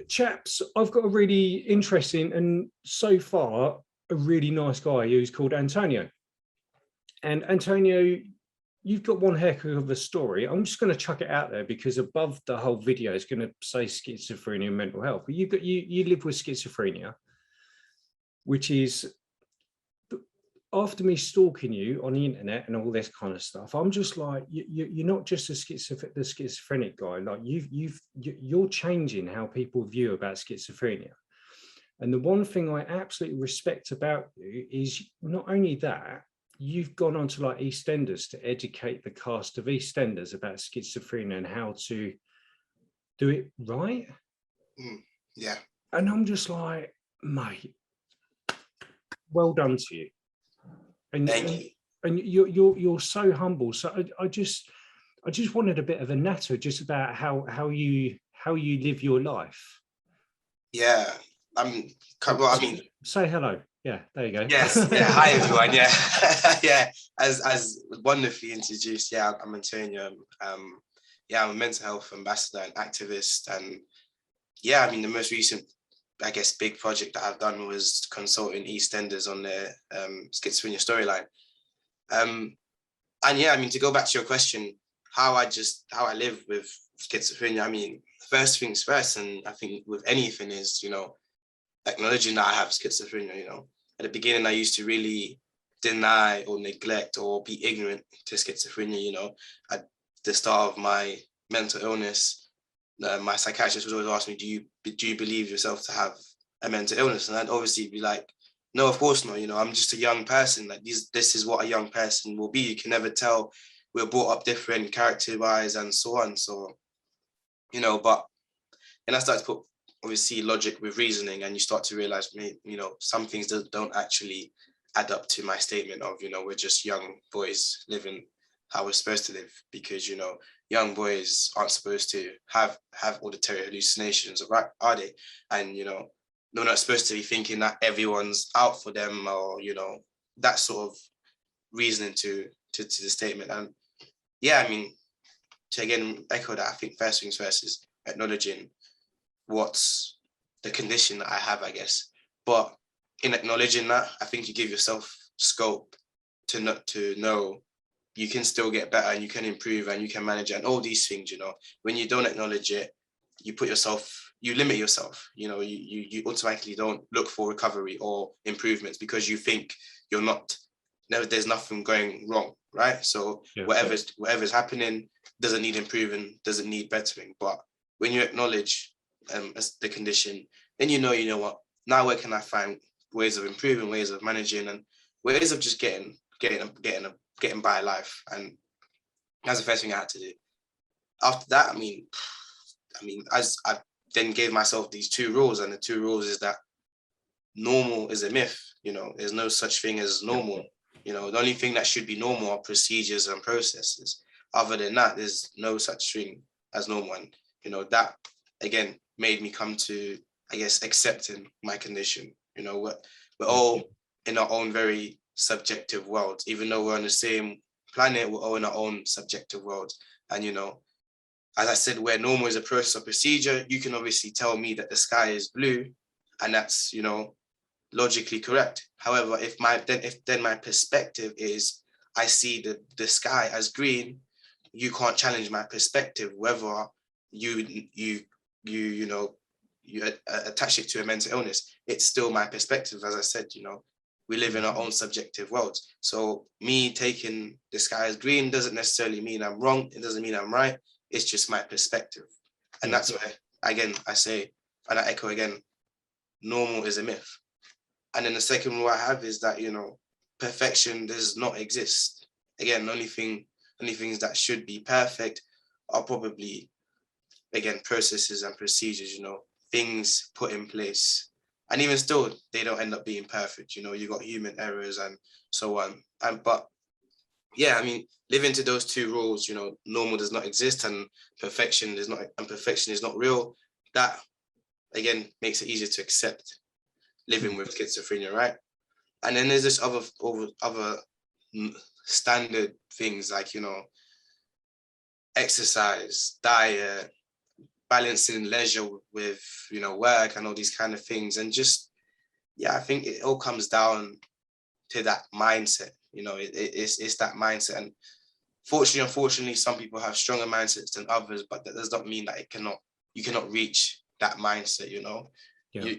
Chaps, I've got a really interesting and so far a really nice guy who's called Antonio. And Antonio, you've got one heck of a story. I'm just going to chuck it out there because above the whole video is going to say schizophrenia and mental health. But you live with schizophrenia, which is, after me stalking you on the internet and all this kind of stuff, I'm just like, you're not just the schizophrenic guy. Like you're changing how people view about schizophrenia. And the one thing I absolutely respect about you is not only that, you've gone on to like EastEnders to educate the cast of EastEnders about schizophrenia and how to do it right. Yeah. And I'm just like, mate, well done to you. And thank you. And you're so humble. So I just wanted a bit of a natter just about how you live your life. Yeah. Well, I mean, say hello. Yeah, there you go. Yes. Yeah. Hi everyone. Yeah. Yeah. As wonderfully introduced. Yeah, I'm Antonio. Yeah, I'm a mental health ambassador and activist. And yeah, I mean, the most recent, I guess, big project that I've done was consulting EastEnders on their schizophrenia storyline. And yeah, I mean, to go back to your question, how I live with schizophrenia, I mean, first things first, and I think with anything is, acknowledging that I have schizophrenia. At the beginning, I used to really deny or neglect or be ignorant to schizophrenia. At the start of my mental illness, my psychiatrist would always ask me, do you believe yourself to have a mental illness? And I'd obviously be like, no, of course not. I'm just a young person. Like this is what a young person will be. You can never tell. We're brought up different character-wise and so on. So, but and I started to put obviously logic with reasoning, and you start to realize, some things don't actually add up to my statement of, we're just young boys living how we're supposed to live, because, young boys aren't supposed to have auditory hallucinations, right? Are they? And, they're not supposed to be thinking that everyone's out for them, or, that sort of reasoning to the statement. And yeah, I mean, to again echo that, I think first things first is acknowledging what's the condition that I have, I guess. But in acknowledging that, I think you give yourself scope to know you can still get better and you can improve and you can manage it and all these things. When you don't acknowledge it, you limit yourself. You automatically don't look for recovery or improvements because you think there's nothing going wrong, right? So yeah, whatever's happening doesn't need improving, doesn't need bettering. But when you acknowledge the condition, then you know what, now where can I find ways of improving, ways of managing, and ways of just getting by life. And that's the first thing I had to do. After that, I mean, as I then gave myself these 2 rules, and the 2 rules is that normal is a myth. There's no such thing as normal. The only thing that should be normal are procedures and processes. Other than that, there's no such thing as normal. And that again made me come to, I guess, accepting my condition. We're all in our own very subjective worlds. Even though we're on the same planet, we're all in our own subjective worlds. And as I said, where normal is a process or procedure, you can obviously tell me that the sky is blue, and that's logically correct. However, if my perspective is I see the sky as green, you can't challenge my perspective, whether you attach it to a mental illness. It's still my perspective. As I said, we live in our own subjective worlds. So me taking the sky as green doesn't necessarily mean I'm wrong. It doesn't mean I'm right. It's just my perspective. And that's where, again, I say, and I echo again, normal is a myth. And then the second rule I have is that, perfection does not exist. Again, only things that should be perfect are probably, again, processes and procedures, things put in place. And even still, they don't end up being perfect. You got human errors and so on. But yeah, I mean, living to those 2 rules, normal does not exist and perfection is not real. That, again, makes it easier to accept living with schizophrenia, right? And then there's this other standard things like, exercise, diet, balancing leisure with, you know, work and all these kind of things. And just, yeah, I think it all comes down to that mindset. You know, it's that mindset. And unfortunately, some people have stronger mindsets than others, but that does not mean that you cannot reach that mindset, you know. Yeah.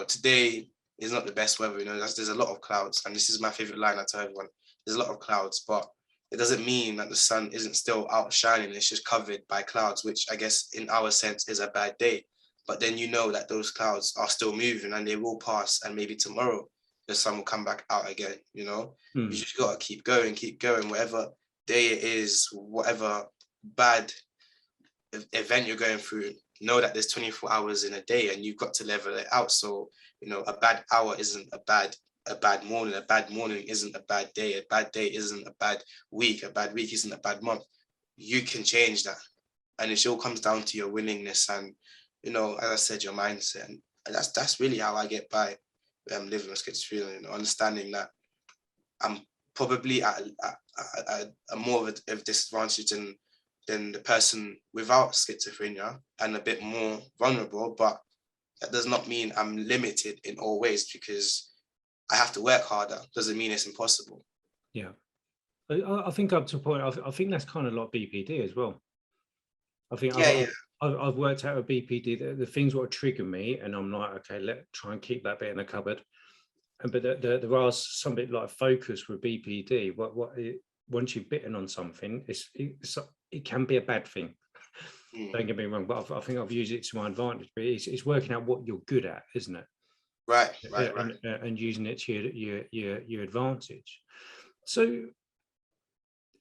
Today is not the best weather, you know, there's a lot of clouds, and this is my favorite line I tell everyone. There's a lot of clouds, but it doesn't mean that the sun isn't still out shining. It's just covered by clouds, which I guess in our sense is a bad day. But then you know that those clouds are still moving and they will pass, and maybe tomorrow the sun will come back out again, you know. You just gotta keep going, whatever day it is, whatever bad event you're going through, know that there's 24 hours in a day and you've got to level it out. So, you know, a bad hour isn't a bad morning. A bad morning isn't a bad day. A bad day isn't a bad week. A bad week isn't a bad month. You can change that. And it all comes down to your willingness and, you know, as I said, your mindset. And that's really how I get by living with schizophrenia, you know, understanding that I'm probably at a more of a disadvantage than the person without schizophrenia, and a bit more vulnerable, but that does not mean I'm limited in all ways, because I have to work harder. Doesn't mean it's impossible. Yeah. I think up to a point, I think that's kind of like BPD as well. I think I've worked out with BPD, the things that trigger me, and I'm like, okay, let's try and keep that bit in the cupboard. But there are some bit like focus with BPD. Once you've bitten on something, it can be a bad thing. Don't get me wrong, but I think I've used it to my advantage. But it's working out what you're good at, isn't it? Right. And using it to your advantage. So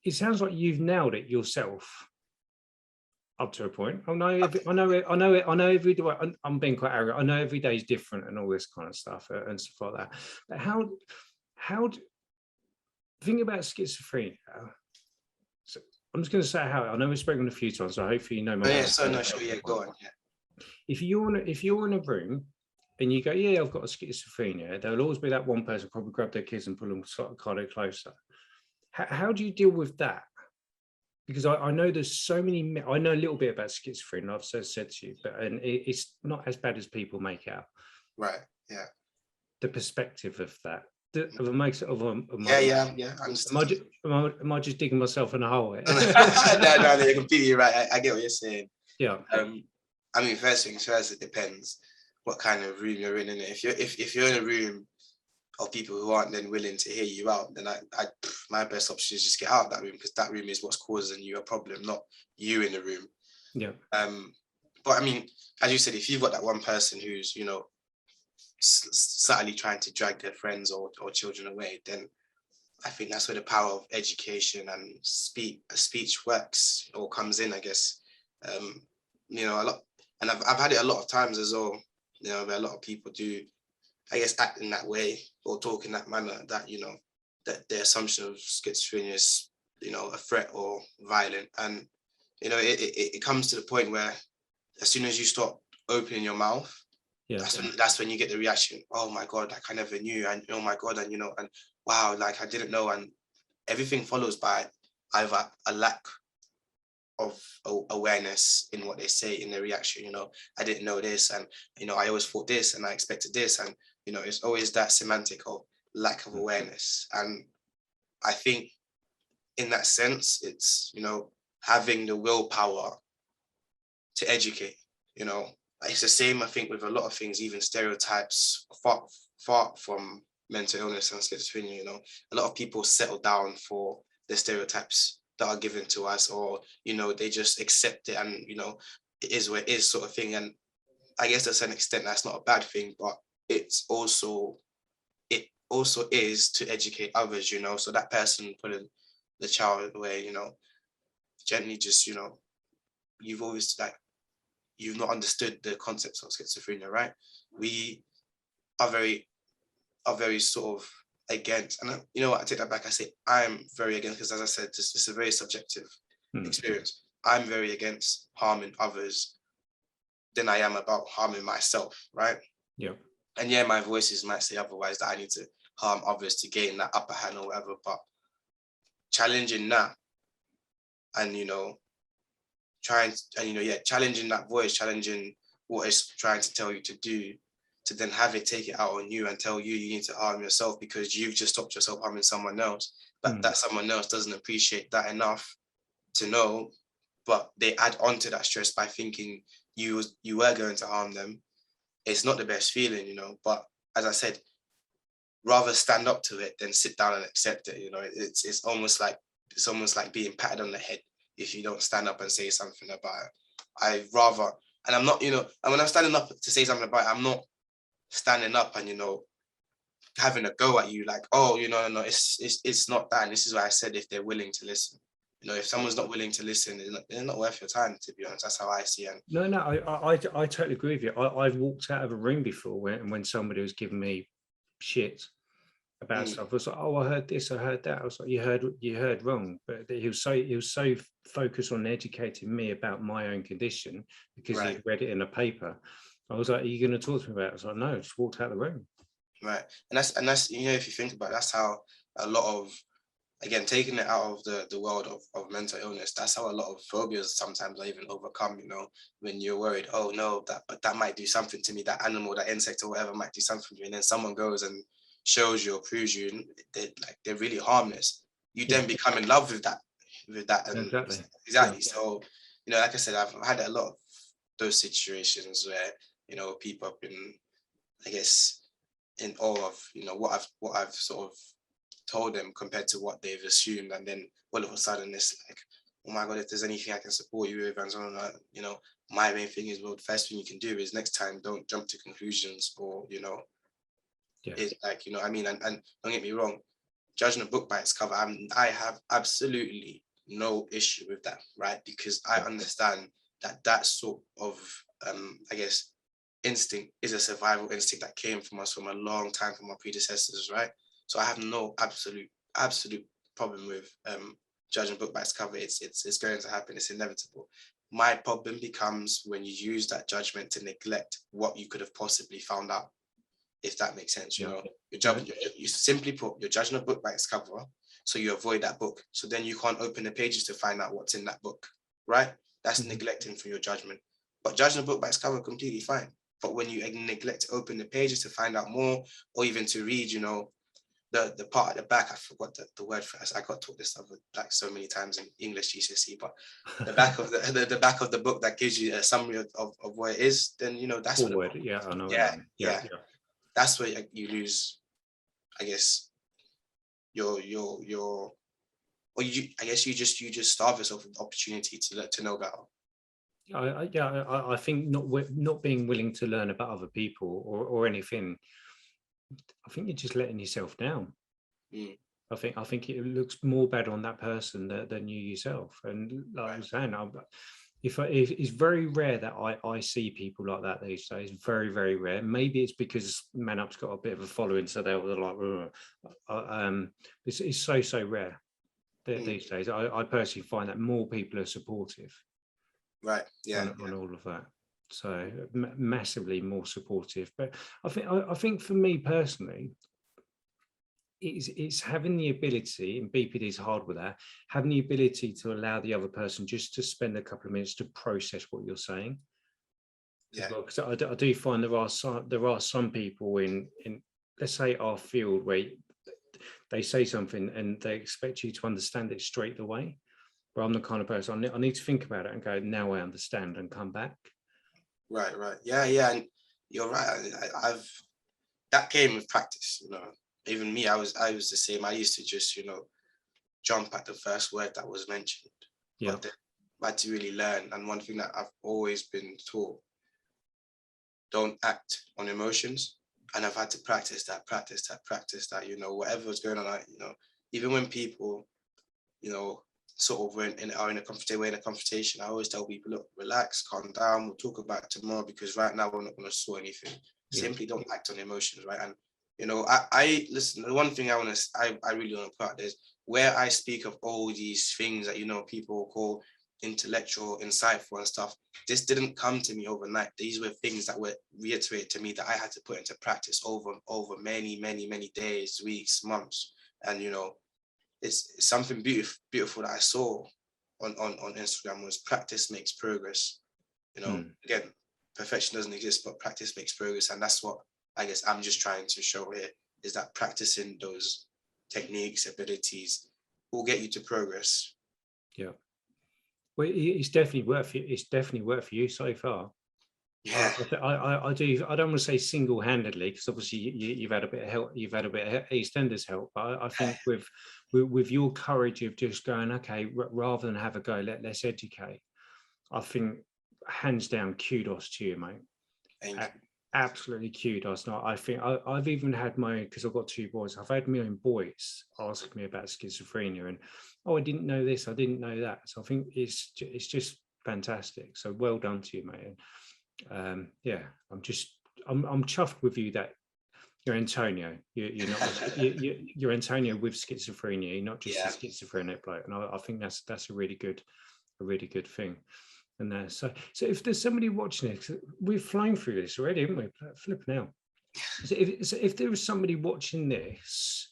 it sounds like you've nailed it yourself up to a point. I know every day. I'm being quite arrogant. I know every day is different and all this kind of stuff and stuff like that. But how think about schizophrenia. So I'm just going to say how. I know we've spoken a few times, so hopefully you know my. Go on. Yeah. If you're in a room and you go, yeah, I've got a schizophrenia, there'll always be that one person probably grab their kids and pull them kind of closer. How do you deal with that? Because I know there's so many. I know a little bit about schizophrenia. I've said to you, but it's not as bad as people make out. Right. Yeah. The perspective of that. Am I just digging myself in a hole? No, you're completely right. I get what you're saying. Yeah. I mean, first things first, it depends what kind of room you're in. And if you're in a room of people who aren't then willing to hear you out, then my best option is just get out of that room, because that room is what's causing you a problem, not you in the room. Yeah. But I mean, as you said, if you've got that one person who's, you know, subtly trying to drag their friends or children away, then I think that's where the power of education and speech works or comes in, I guess. You know, a lot, and I've had it a lot of times as well, you know, where a lot of people do, I guess, act in that way or talk in that manner, that, you know, that their assumption of schizophrenia is, you know, a threat or violent. And, you know, it comes to the point where as soon as you stop opening your mouth, that's when you get the reaction, oh my God, like I never knew, and oh my God, and, you know, and wow, like I didn't know. And everything follows by either a lack of awareness in what they say in their reaction. You know, I didn't know this, and, you know, I always thought this and I expected this, and, you know, it's always that semantic of lack of awareness. And I think in that sense, it's, you know, having the willpower to educate. You know, it's the same, I think, with a lot of things, even stereotypes, far from mental illness and schizophrenia. You know, a lot of people settle down for the stereotypes that are given to us, or, you know, they just accept it and, you know, it is what it is, sort of thing. And I guess to a certain extent that's not a bad thing, but it also is to educate others, you know. So that person putting the child away, you know, gently just, you know, you've not understood the concepts of schizophrenia, right? We are very sort of against, and you know what, I take that back. I say I'm very against, because as I said, this is a very subjective experience. I'm very against harming others than I am about harming myself, right? Yeah. And yeah, my voices might say otherwise, that I need to harm others to gain that upper hand or whatever, but challenging that and, you know, challenging that voice, challenging what it's trying to tell you to do, to then have it take it out on you and tell you you need to harm yourself because you've just stopped yourself harming someone else. But that someone else doesn't appreciate that enough to know, but they add on to that stress by thinking you were going to harm them. It's not the best feeling, you know, but as I said, rather stand up to it than sit down and accept it. You know, it's almost like being patted on the head if you don't stand up and say something about it. I rather, and I'm not, you know, and when I'm standing up to say something about it, I'm not standing up and, you know, having a go at you like, oh, you know, no, it's not that. And this is why I said if they're willing to listen. You know, if someone's not willing to listen, they're not worth your time, to be honest. That's how I see it. No, I totally agree with you. I've walked out of a room before when somebody was giving me shit about stuff. I was like, oh, I heard this, I heard that. I was like, you heard wrong. But he was so focused on educating me about my own condition because he'd read it in a paper. I was like, are you going to talk to me about it? I was like, no, just walked out of the room. Right. And that's you know, if you think about it, that's how a lot of, again, taking it out of the world of mental illness, that's how a lot of phobias sometimes are even overcome, you know, when you're worried, oh no, that might do something to me, that animal, that insect or whatever might do something to you. And then someone goes and shows you or proves you, and they're really harmless. You then become in love with that. And exactly. So, you know, like I said, I've had a lot of those situations where, you know, people have been, I guess, in awe of, you know, what I've sort of told them compared to what they've assumed, and then all of a sudden it's like, oh my god, if there's anything I can support you with and so on, you know, my main thing is, well, the first thing you can do is next time don't jump to conclusions, or, you know, it's like, you know, I mean, and don't get me wrong, judging a book by its cover, I have absolutely no issue with that, right? Because I understand that sort of I guess instinct is a survival instinct that came from us from a long time from our predecessors, right? So I have no absolute problem with judging a book by its cover. It's going to happen. It's inevitable. My problem becomes when you use that judgment to neglect what you could have possibly found out, if that makes sense. You know, you simply put, you're judging a book by its cover, so you avoid that book. So then you can't open the pages to find out what's in that book, right? That's neglecting for your judgment. But judging a book by its cover, completely fine. But when you neglect to open the pages to find out more, or even to read, you know, the part at the back, I forgot the word for it. I got taught this other, like, so many times in English GCSE, but the back of the back of the book that gives you a summary of what it is, then, you know, that's what word. Yeah, I know. Yeah. That's where you lose, I guess, I guess you just starve yourself with the opportunity to know better. I think not being willing to learn about other people or anything, I think you're just letting yourself down. I think it looks more bad on that person than you yourself. And like I was saying, it's very rare that I see people like that these days. Very, very rare. Maybe it's because MANUP's got a bit of a following, so they're like, it's so rare these days. I personally find that more people are supportive. Right. Yeah. On all of that. So massively more supportive. But I think for me personally, it's having the ability, and BPD is hard with that, having the ability to allow the other person just to spend a couple of minutes to process what you're saying. Yeah. Because I do find there are some people in let's say our field where they say something and they expect you to understand it straight away. But I'm the kind of person I need to think about it and go, now I understand, and come back. Right. Yeah, and you're right. That came with practice, you know. Even me, I was the same. I used to just, you know, jump at the first word that was mentioned. Yeah. But then I had to really learn. And one thing that I've always been taught, don't act on emotions. And I've had to practice that, you know, whatever's going on, you know, even when people, you know, sort of are in a confrontation, I always tell people, look, relax, calm down, we'll talk about it tomorrow, because right now we're not going to sort anything. Simply don't act on emotions, right? And, you know, I listen, the one thing I really want to put out there is, where I speak of all these things that, you know, people call intellectual, insightful and stuff, this didn't come to me overnight. These were things that were reiterated to me that I had to put into practice over many days, weeks, months. And, you know, it's something beautiful that I saw on Instagram was practice makes progress. You know, again, perfection doesn't exist, but practice makes progress. And that's what I guess I'm just trying to show here, is that practicing those techniques, abilities will get you to progress. Yeah. Well, it's definitely worked. It's definitely worked for you so far. Yeah. I do. I don't want to say single-handedly, because obviously you've had a bit of help. You've had a bit of EastEnders help. But I think with your courage of just going, okay, rather than have a go, let's educate. I think hands down, kudos to you, mate. Thank you. Absolutely kudos. No, I think I've even had my, because I've got 2 boys. I've had my own boys ask me about schizophrenia, and I didn't know this, I didn't know that. So I think it's just fantastic. So well done to you, mate. Yeah, I'm chuffed with you that you're Antonio. You're not you're Antonio with schizophrenia. You're not just a schizophrenic bloke. And I think that's a really good thing. And so if there's somebody watching it, we've flown through this already, haven't we? Flipping out. So if there was somebody watching this,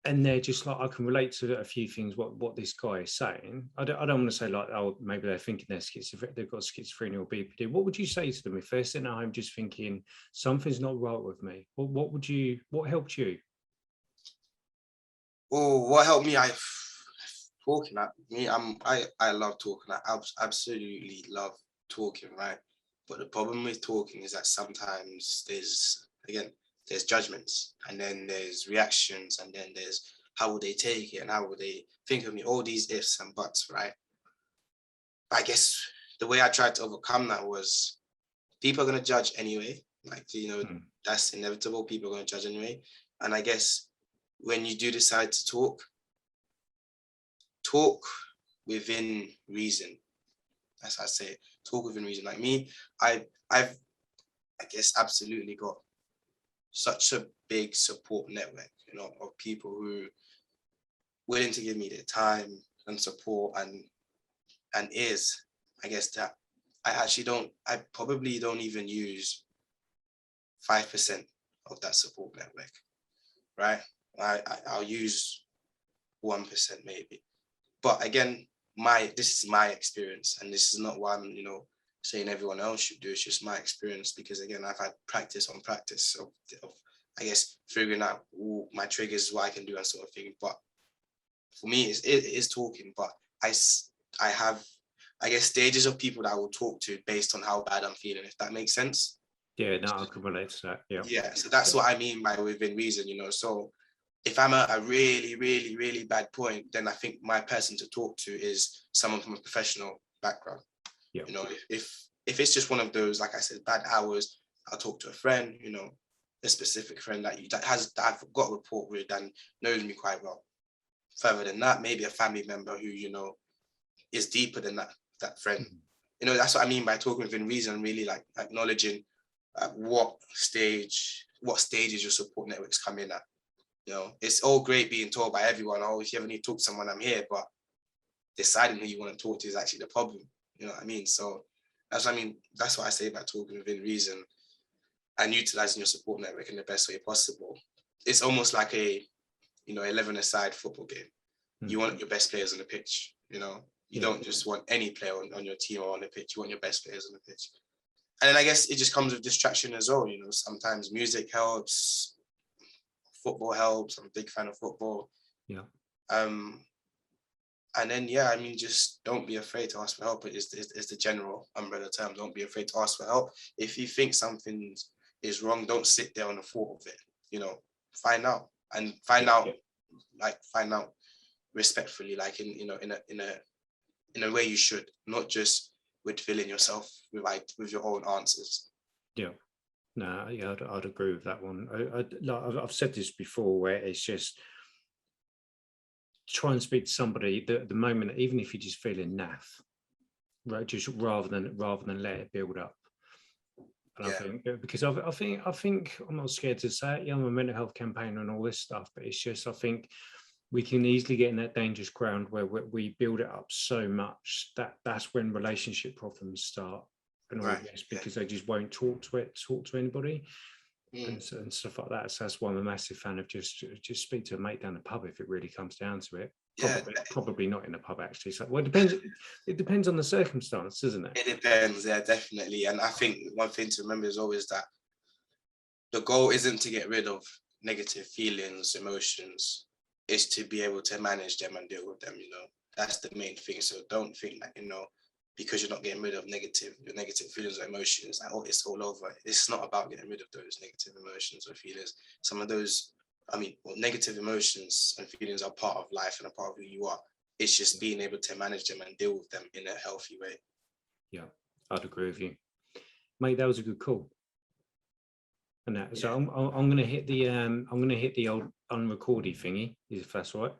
and they're just like, I can relate to a few things what this guy is saying. I don't want to say like, oh, maybe they're thinking they've got schizophrenia or BPD. What would you say to them if they're sitting at home just thinking something's not right with me? What helped you? Oh, what helped me? Talking at me. I love talking. I absolutely love talking, right? But the problem with talking is that sometimes there's judgments, and then there's reactions, and then there's how will they take it, and how will they think of me, all these ifs and buts, right? I guess the way I tried to overcome that was, people are going to judge anyway. Like, that's inevitable. People are going to judge anyway. And I guess when you do decide to talk within reason. As I say, talk within reason. Like me, I've I guess absolutely got such a big support network, of people who willing to give me their time and support and ears. I guess that I probably don't even use 5% of that support network, right? I'll use 1% maybe. But again, this is my experience, and this is not what I'm, saying everyone else should do. It's just my experience, because again, I've had practice on practice of I guess figuring out my triggers, what I can do, and sort of thing. But for me, it is talking. But I have, I guess, stages of people that I will talk to based on how bad I'm feeling, if that makes sense. Yeah, no, I can relate to that. Yeah. Yeah. So that's what I mean by within reason, So if I'm at a really, really, really bad point, then I think my person to talk to is someone from a professional background. Yeah. If it's just one of those, like I said, bad hours, I'll talk to a friend, a specific friend that I've got a rapport with and knows me quite well. Further than that, maybe a family member who, is deeper than that friend. Mm-hmm. That's what I mean by talking within reason, really, like acknowledging what stages your support networks come in at. It's all great being told by everyone, oh, if you ever need to talk to someone, I'm here, but deciding who you want to talk to is actually the problem. You know what I mean? So that's what I mean. That's what I say about talking within reason and utilizing your support network in the best way possible. It's almost like a 11-a-side football game. Mm-hmm. You want your best players on the pitch. You don't just want any player on your team or on the pitch. You want your best players on the pitch. And then I guess it just comes with distraction as well. Sometimes music helps, football helps. I'm a big fan of football. Yeah. And then, just don't be afraid to ask for help. It's the general umbrella term. Don't be afraid to ask for help. If you think something is wrong, don't sit there on the thought of it. Find out respectfully, like in a way you should, not just with filling yourself with your own answers. Yeah. No, yeah, I'd agree with that one. I've said this before, where it's just try and speak to somebody at the moment, even if you're just feeling naff, right? Just rather than let it build up. And I think, because I think I'm not scared to say it. I'm a mental health campaigner and all this stuff, but it's just, I think we can easily get in that dangerous ground where we build it up so much that's when relationship problems start, and all this, because they just won't talk to anybody. And stuff like that. So that's why I'm a massive fan of just speak to a mate down the pub if it really comes down to it. Yeah, Probably not in a pub actually. So well, it depends. It depends on the circumstance, doesn't it? it depends. Yeah, definitely. And I think one thing to remember is always that the goal isn't to get rid of negative feelings, emotions. It's to be able to manage them and deal with them. You know, that's the main thing. So don't think that, you know, because you're not getting rid of your negative feelings or emotions, like, oh, it's all over. It's not about getting rid of those negative emotions or feelings. Some of those, I mean, well, negative emotions and feelings are part of life and a part of who you are. It's just being able to manage them and deal with them in a healthy way. Yeah, I'd agree with you, mate. That was a good call. And that, so I'm going to hit the old unrecorded thingy, if that's all right.